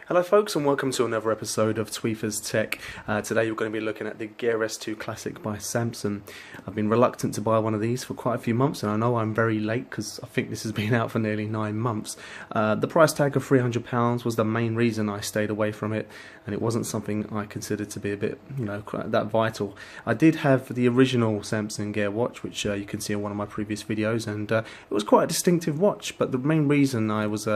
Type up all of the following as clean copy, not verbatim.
Hello folks and welcome to another episode of Tweefers Tech. Today you're going to be looking at the Gear S2 Classic by Samsung. I've been reluctant to buy one of these for quite a few months, and I know I'm very late because I think this has been out for nearly 9 months. The price tag of £300 was the main reason I stayed away from it, and it wasn't something I considered to be a bit, that vital. I did have the original Samsung Gear watch, which you can see in one of my previous videos, and it was quite a distinctive watch, but the main reason I was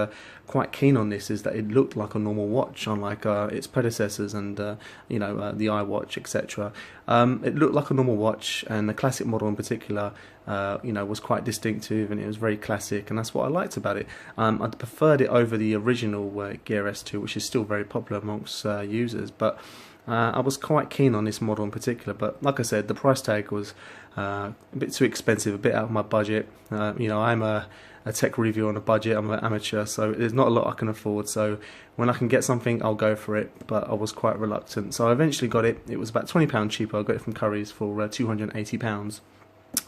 quite keen on this is that it looked like a normal watch, unlike its predecessors and the iWatch, etc. It looked like a normal watch, and the classic model in particular was quite distinctive, and it was very classic, and that's what I liked about it. I preferred it over the original Gear S2, which is still very popular amongst users, but I was quite keen on this model in particular. But like I said, the price tag was a bit too expensive, a bit out of my budget. I'm a tech reviewer on a budget. I'm an amateur, so there's not a lot I can afford. So when I can get something, I'll go for it. But I was quite reluctant, so I eventually got it. It was about £20 cheaper. I got it from Curry's for £280.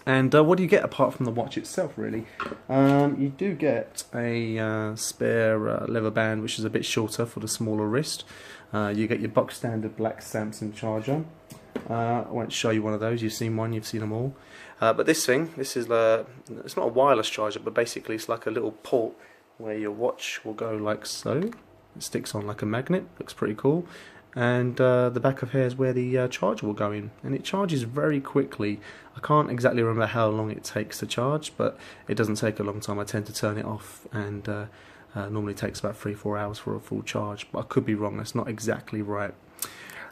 And what do you get apart from the watch itself, really? You do get a spare leather band, which is a bit shorter for the smaller wrist. You get your box standard black Samsung charger. I won't show you one of those. You've seen one, you've seen them all. But this is it's not a wireless charger, but basically it's like a little port where your watch will go like so. It sticks on like a magnet. Looks pretty cool. And the back of here is where the charger will go in, and it charges very quickly. I can't exactly remember how long it takes to charge, but it doesn't take a long time. I tend to turn it off, and normally takes about 3-4 hours for a full charge, but I could be wrong. That's not exactly right.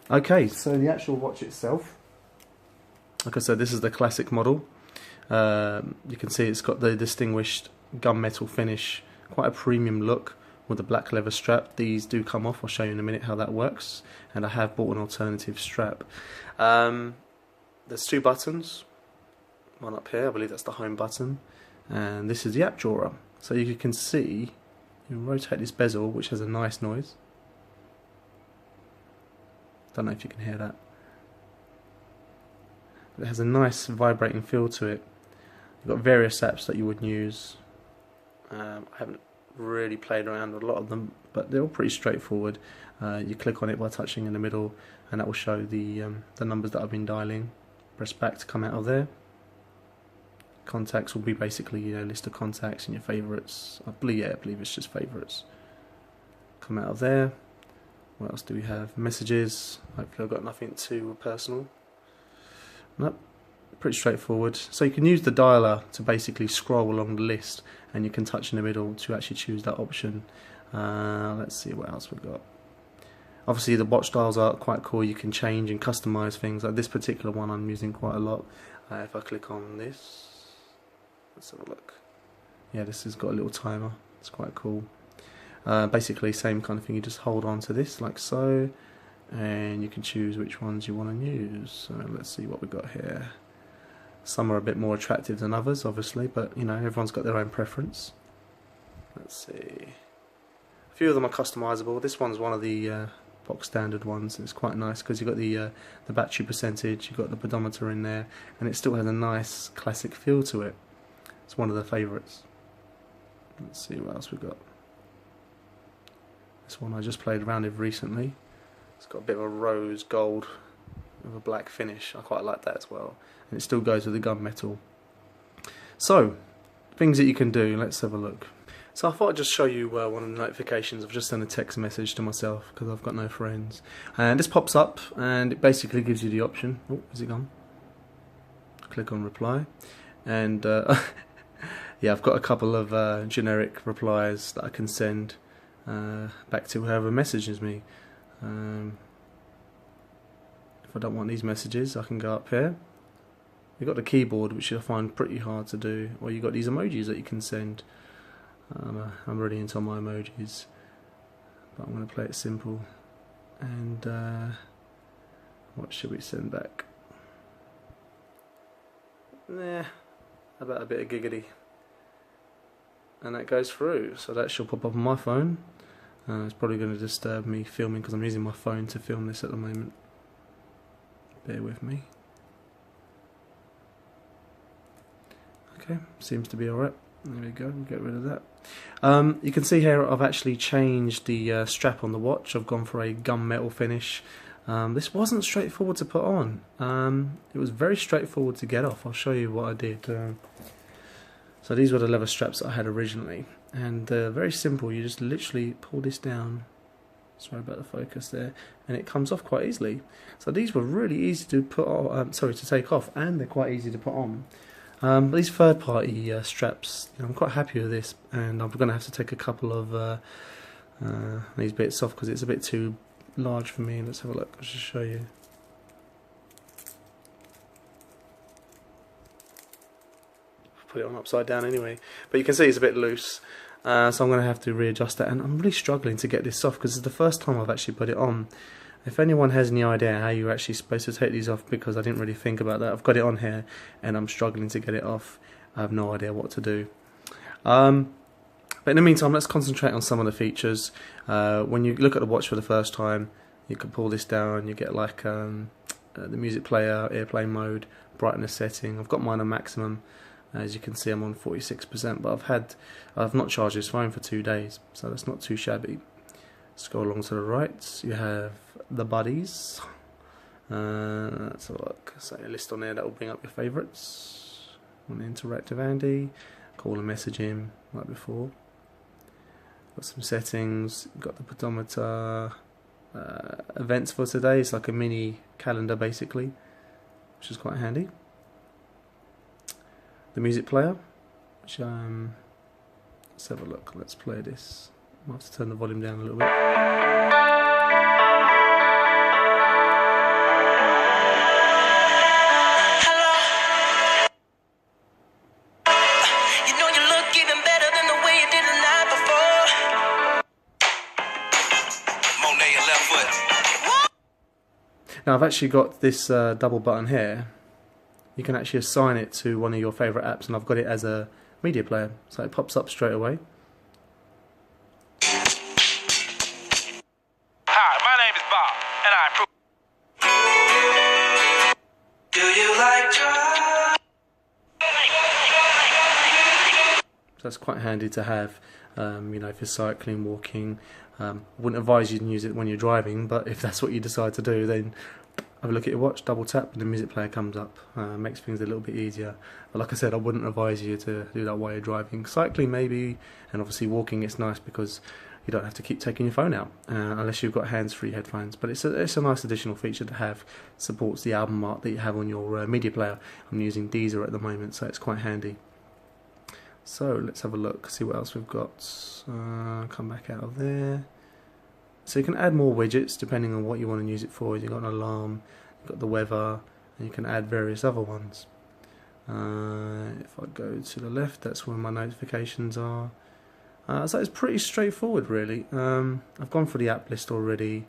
Okay, so the actual watch itself, like I said, this is the classic model. You can see it's got the distinguished gunmetal finish, quite a premium look, with the black leather strap. These do come off. I'll show you in a minute how that works, and I have bought an alternative strap. There's two buttons, one up here, I believe that's the home button, and this is the app drawer. So you can see, you rotate this bezel, which has a nice noise. Don't know if you can hear that. It has a nice vibrating feel to it. You've got various apps that you would use. I haven't really played around with a lot of them, but they're all pretty straightforward. You click on it by touching in the middle, and that will show the numbers that I've been dialing. Press back to come out of there. Contacts will be basically a list of contacts and your favourites. I believe it's just favourites. Come out of there. What else do we have? Messages. Hopefully I've got nothing too personal. Nope. Pretty straightforward. So you can use the dialer to basically scroll along the list, and you can touch in the middle to actually choose that option. Let's see what else we've got. Obviously the watch dials are quite cool. You can change and customize things. Like this particular one I'm using quite a lot. If I click on this, let's have a look. Yeah, this has got a little timer. It's quite cool. Basically same kind of thing. You just hold on to this like so, and you can choose which ones you want to use. So let's see what we've got here. Some are a bit more attractive than others, obviously, but everyone's got their own preference. Let's see. A few of them are customizable. This one's one of the box standard ones. It's quite nice because you've got the battery percentage, you've got the pedometer in there, and it still has a nice classic feel to it. It's one of the favourites. Let's see what else we've got. This one I just played around with recently. It's got a bit of a rose gold with a black finish. I quite like that as well, and it still goes with the gunmetal. So, things that you can do. Let's have a look. So I thought I'd just show you one of the notifications. I've just sent a text message to myself because I've got no friends, and this pops up, and it basically gives you the option. Oh, is it gone? Click on reply, and yeah, I've got a couple of generic replies that I can send back to whoever messages me. If I don't want these messages, I can go up here. You've got the keyboard, which I find pretty hard to do, or you've got these emojis that you can send. I'm really into my emojis, but I'm going to play it simple. And what should we send back? Nah, about a bit of giggity. And that goes through, so that should pop up on my phone. It's probably going to disturb me filming because I'm using my phone to film this at the moment. Bear with me. Okay, seems to be alright. There we go, get rid of that. You can see here I've actually changed the strap on the watch. I've gone for a gunmetal finish. This wasn't straightforward to put on. It was very straightforward to get off. I'll show you what I did. So these were the leather straps that I had originally, and very simple. You just literally pull this down. Sorry about the focus there, and it comes off quite easily. So these were really easy to put on, to take off, and they're quite easy to put on. These third-party straps, I'm quite happy with this, and I'm going to have to take a couple of these bits off because it's a bit too large for me. Let's have a look. I'll just show you. Put it on upside down anyway, but you can see it's a bit loose. So I'm going to have to readjust that, and I'm really struggling to get this off because it's the first time I've actually put it on. If anyone has any idea how you're actually supposed to take these off, because I didn't really think about that, I've got it on here and I'm struggling to get it off. I have no idea what to do. But in the meantime, let's concentrate on some of the features. When you look at the watch for the first time, you can pull this down, you get like the music player, airplane mode, brightness setting. I've got mine on maximum. As you can see, I'm on 46%, but I've not charged this phone for 2 days, so that's not too shabby. Scroll along to the right, you have the buddies. Let's have a look. So a list on there that will bring up your favourites. On interactive Andy, call and message him like before. Got some settings, got the pedometer, events for today. It's like a mini calendar basically, which is quite handy. The music player, which let's have a look. Let's play this. I'll have to turn the volume down a little bit. Now I've actually got this double button here. You can actually assign it to one of your favourite apps, and I've got it as a media player, so it pops up straight away. Hi, my name is Bob, and I approve. Do you like drugs? So that's quite handy to have, you know, if you're cycling, walking. I wouldn't advise you to use it when you're driving, but if that's what you decide to do, then have a look at your watch, double tap, and the music player comes up. Makes things a little bit easier. But like I said, I wouldn't advise you to do that while you're driving. Cycling maybe, and obviously walking, it's nice because you don't have to keep taking your phone out, unless you've got hands-free headphones. But it's a nice additional feature to have. Supports the album art that you have on your media player. I'm using Deezer at the moment, so it's quite handy. So let's have a look, see what else we've got. Come back out of there. So you can add more widgets depending on what you want to use it for. You've got an alarm, you've got the weather, and you can add various other ones. If I go to the left, that's where my notifications are. So it's pretty straightforward really. I've gone for the app list already.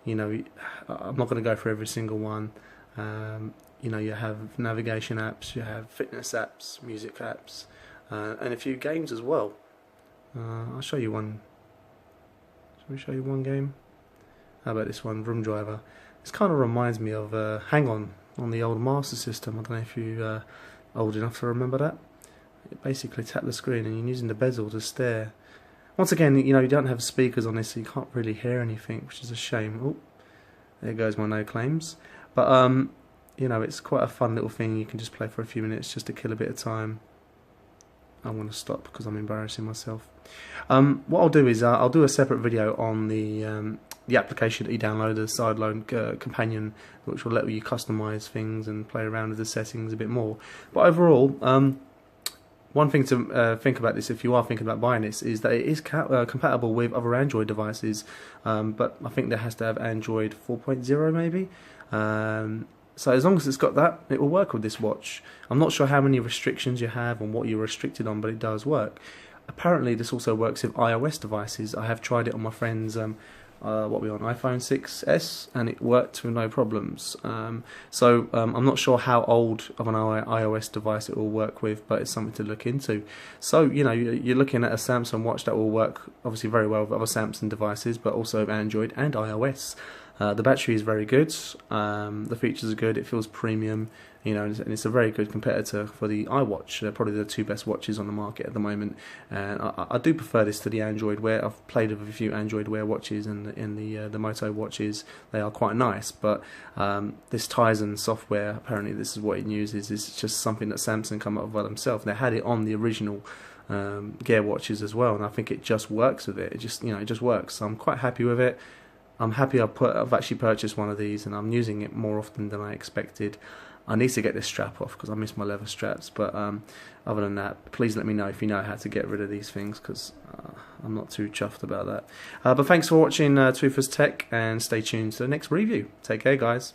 You know, I'm not going to go for every single one. You know, you have navigation apps, you have fitness apps, music apps, and a few games as well. I'll show you one. Let me show you one game. How about this one, Room Driver? This kind of reminds me of Hang On the old Master System. I don't know if you're old enough to remember that. You basically tap the screen and you're using the bezel to stare. Once again, you know, you don't have speakers on this, so you can't really hear anything, which is a shame. Oh, there goes my no claims. But you know, it's quite a fun little thing. You can just play for a few minutes just to kill a bit of time. I'm going to stop because I'm embarrassing myself. What I'll do is I'll do a separate video on the application that you download, the Sideload Companion, which will let you customize things and play around with the settings a bit more. But overall, one thing to think about this, if you are thinking about buying this, is that it is compatible with other Android devices, but I think there has to have Android 4.0 maybe. So as long as it's got that, it will work with this watch. I'm not sure how many restrictions you have and what you're restricted on, but it does work. Apparently this also works with iOS devices. I have tried it on my friend's what we on, iPhone 6s, and it worked with no problems. So I'm not sure how old of an iOS device it will work with, but it's something to look into. So you know, you're looking at a Samsung watch that will work obviously very well with other Samsung devices, but also with Android and iOS. The battery is very good. The features are good. It feels premium, you know, and it's a very good competitor for the iWatch. They're probably the two best watches on the market at the moment, and I do prefer this to the Android Wear. I've played with a few Android Wear watches, and the Moto watches, they are quite nice, but this Tizen software, apparently this is what it uses, is just something that Samsung come up with by themselves. They had it on the original Gear watches as well, and I think it just works with it. It just, you know, it just works. So I'm quite happy with it. I'm happy I've actually purchased one of these, and I'm using it more often than I expected. I need to get this strap off because I miss my leather straps, but other than that, please let me know if you know how to get rid of these things, because I'm not too chuffed about that. But thanks for watching Twifers Tech, and stay tuned to the next review. Take care, guys.